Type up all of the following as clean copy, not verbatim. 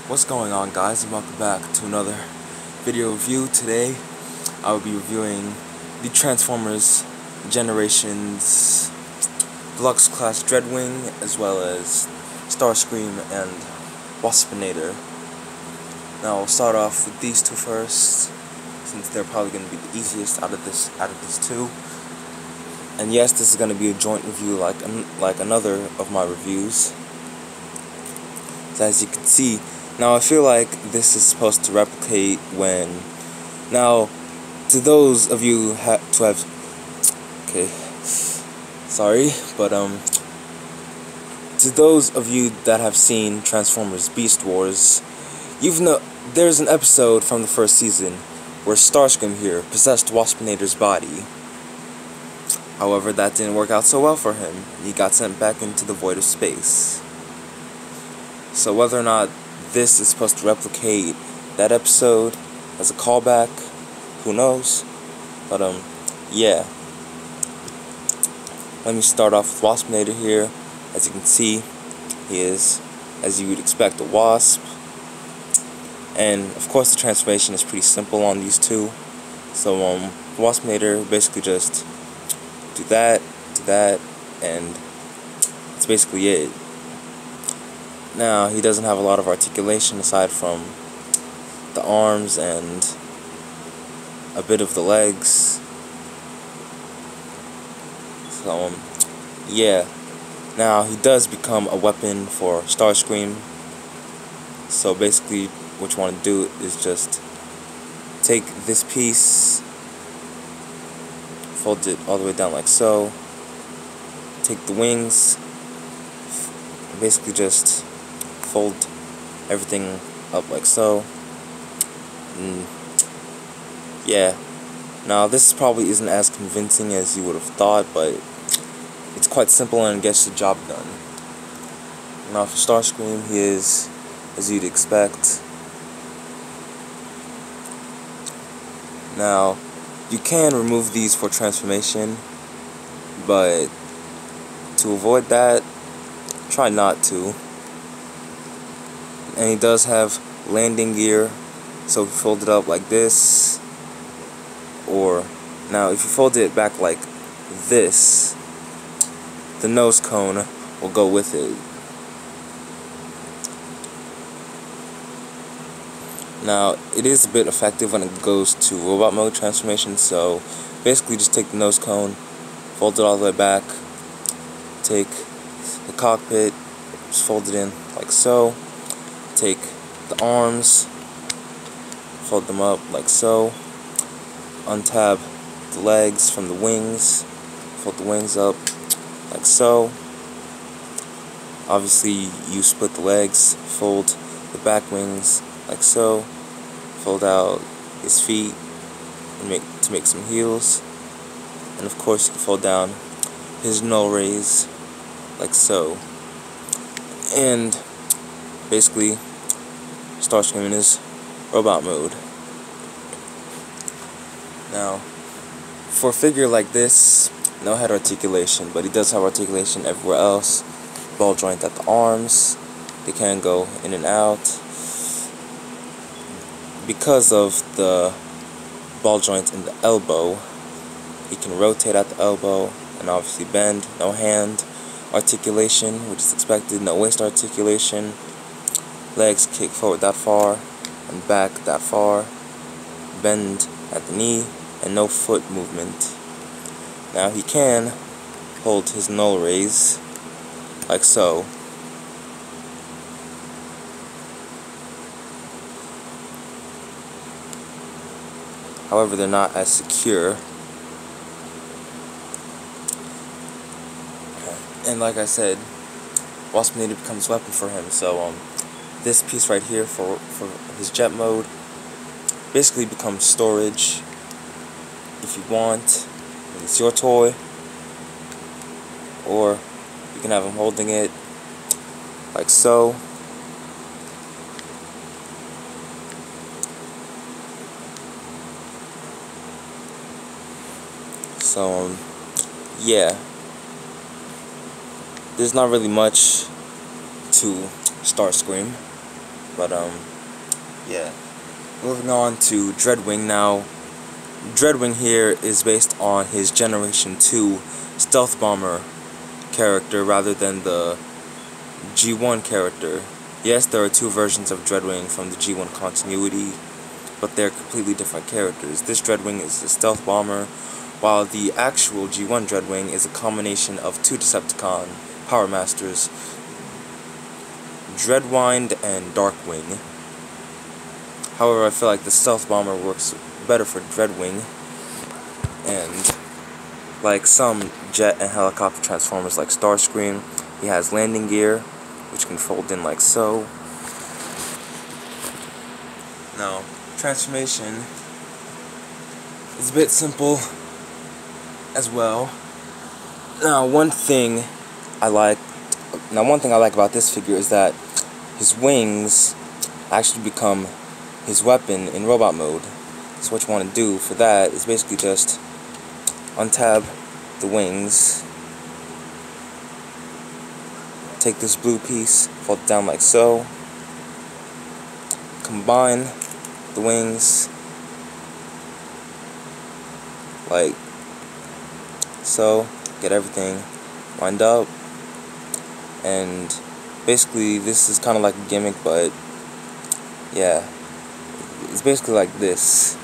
What's going on, guys, and welcome back to another video review. Today I will be reviewing the Transformers Generations Deluxe class Dreadwing, as well as Starscream and Waspinator. Now I'll start off with these two first, since they're probably going to be the easiest out of these two. And yes, this is going to be a joint review like another of my reviews. So as you can see, now I feel like this is supposed to replicate when... Now, to those of you to those of you that have seen Transformers Beast Wars, there's an episode from the first season where Starscream here possessed Waspinator's body. However, that didn't work out so well for him. He got sent back into the void of space. So whether or not this is supposed to replicate that episode as a callback, who knows? But yeah. Let me start off with Waspinator here. As you can see, he is, as you would expect, a wasp. And of course the transformation is pretty simple on these two. So Waspinator basically just do that, and that's basically it. Now, he doesn't have a lot of articulation aside from the arms and a bit of the legs. So, yeah. Now, he does become a weapon for Starscream. So, basically, what you want to do is just take this piece, fold it all the way down like so, take the wings, basically just fold everything up like so. Yeah. Now this probably isn't as convincing as you would have thought, but it's quite simple and gets the job done. Now for Starscream, he is, as you'd expect. Now you can remove these for transformation, but to avoid that, try not to. And he does have landing gear, so if you fold it up like this, or now if you fold it back like this, the nose cone will go with it. Now it is a bit effective when it goes to robot mode transformation, so basically just take the nose cone, fold it all the way back, take the cockpit, just fold it in like so, take the arms, fold them up like so, untab the legs from the wings, fold the wings up like so. Obviously you split the legs, fold the back wings like so, fold out his feet to make some heels, and of course you can fold down his null rays like so. And basically Starscream in his robot mode. Now, for a figure like this, no head articulation, but he does have articulation everywhere else. Ball joint at the arms, they can go in and out. Because of the ball joint in the elbow, he can rotate at the elbow and obviously bend. No hand articulation, which is expected. No waist articulation. Legs kick forward that far and back that far. Bend at the knee, and no foot movement. Now he can hold his null rays like so. However, they're not as secure. And like I said, Waspinator becomes a weapon for him. So this piece right here for his jet mode basically becomes storage. If you want, it's your toy, or you can have him holding it like so. So yeah, there's not really much to Starscream. But yeah. Moving on to Dreadwing now. Dreadwing here is based on his Generation 2 Stealth Bomber character rather than the G1 character. Yes, there are two versions of Dreadwing from the G1 continuity, but they're completely different characters. This Dreadwing is a Stealth Bomber, while the actual G1 Dreadwing is a combination of two Decepticon Power Masters, Dreadwind and Darkwing. However, I feel like the Stealth Bomber works better for Dreadwing, and like some jet and helicopter transformers like Starscream, he has landing gear, which can fold in like so. Now, transformation is a bit simple as well. Now, one thing I like about this figure is that his wings actually become his weapon in robot mode. So what you want to do for that is basically just untab the wings, take this blue piece, fold it down like so, combine the wings like so, get everything lined up, and basically this is kind of like a gimmick, but yeah, it's basically like this.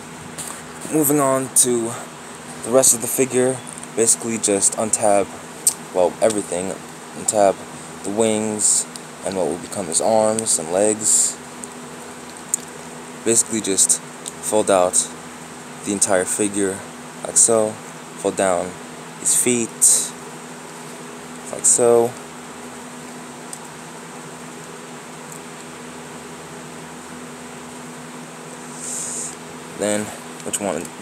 Moving on to the rest of the figure, basically just untab, well, everything. Untab the wings and what will become his arms and legs. Basically just fold out the entire figure like so. Fold down his feet like so.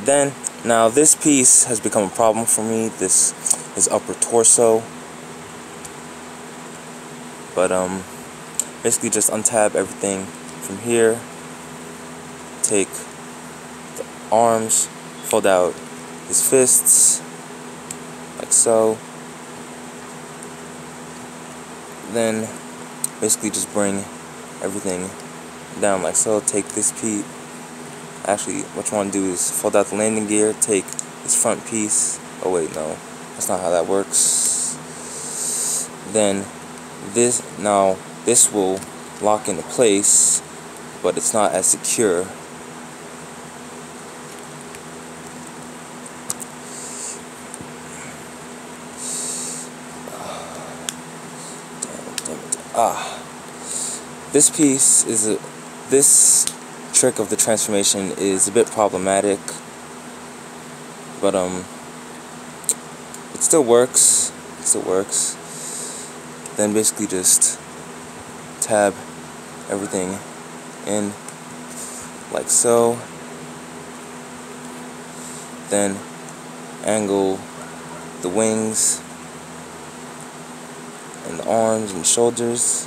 Then now this piece has become a problem for me, this is upper torso, but basically just untab everything from here, take the arms, fold out his fists like so, then basically just bring everything down like so. Take this piece. Actually, what you want to do is fold out the landing gear, take this front piece. Oh wait, no, that's not how that works. Then this will lock into place, but it's not as secure. This piece is this trick of the transformation is a bit problematic, but it still works. Then basically just tab everything in like so, then angle the wings and the arms and shoulders.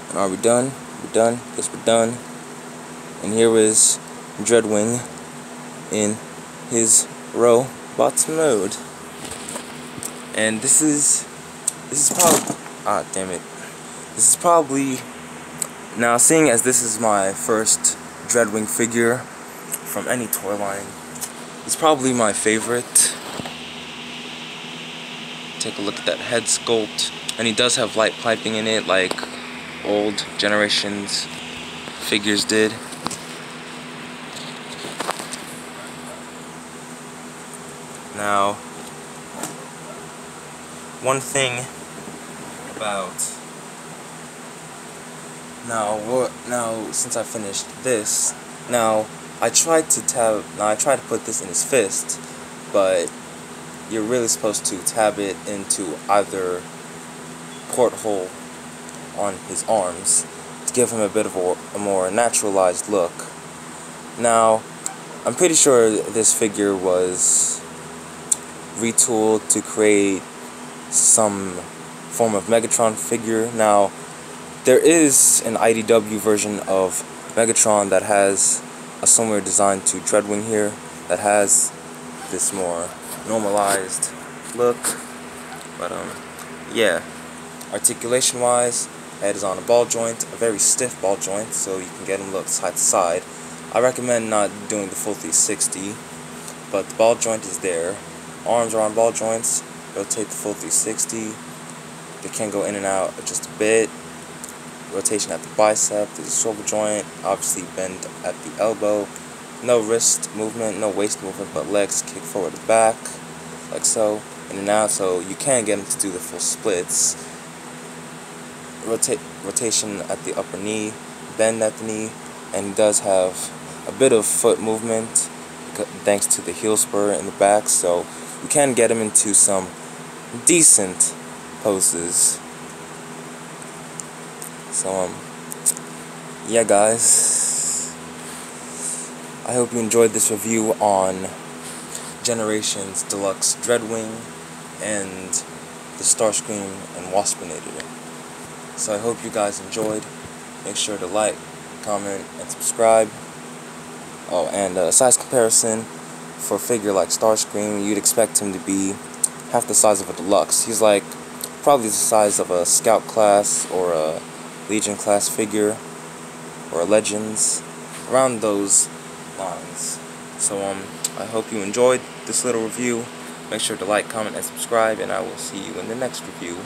And are we done? We're done. Guess we're done. And here is Dreadwing in his robot mode. And this is probably This is probably, now seeing as this is my first Dreadwing figure from any toy line, it's probably my favorite. Take a look at that head sculpt, and he does have light piping in it like old generations figures did. Now, one thing about now since I finished this, I tried to put this in his fist, but you're really supposed to tab it into either porthole on his arms to give him a bit of a more naturalized look. Now, I'm pretty sure this figure was retooled to create some form of Megatron figure. Now, there is an IDW version of Megatron that has a similar design to Dreadwing here, that has this more normalized look. But yeah, articulation wise, Head is on a ball joint, a very stiff ball joint, so you can get him look side to side. I recommend not doing the full 360, but the ball joint is there. Arms are on ball joints, rotate the full 360. They can go in and out just a bit. Rotation at the bicep, there's a swivel joint, obviously bend at the elbow. No wrist movement, no waist movement, but legs kick forward and back, like so, in and out, so you can get him to do the full splits. Rotation at the upper knee, bend at the knee, and he does have a bit of foot movement thanks to the heel spur in the back, so you can get him into some decent poses. So yeah guys, I hope you enjoyed this review on Generations Deluxe Dreadwing and the Starscream and Waspinator. So I hope you guys enjoyed. Make sure to like, comment, and subscribe. Oh, and a size comparison for a figure like Starscream, you'd expect him to be half the size of a Deluxe. He's like probably the size of a Scout class or a Legion class figure or a Legends, around those lines. So I hope you enjoyed this little review. Make sure to like, comment, and subscribe, and I will see you in the next review.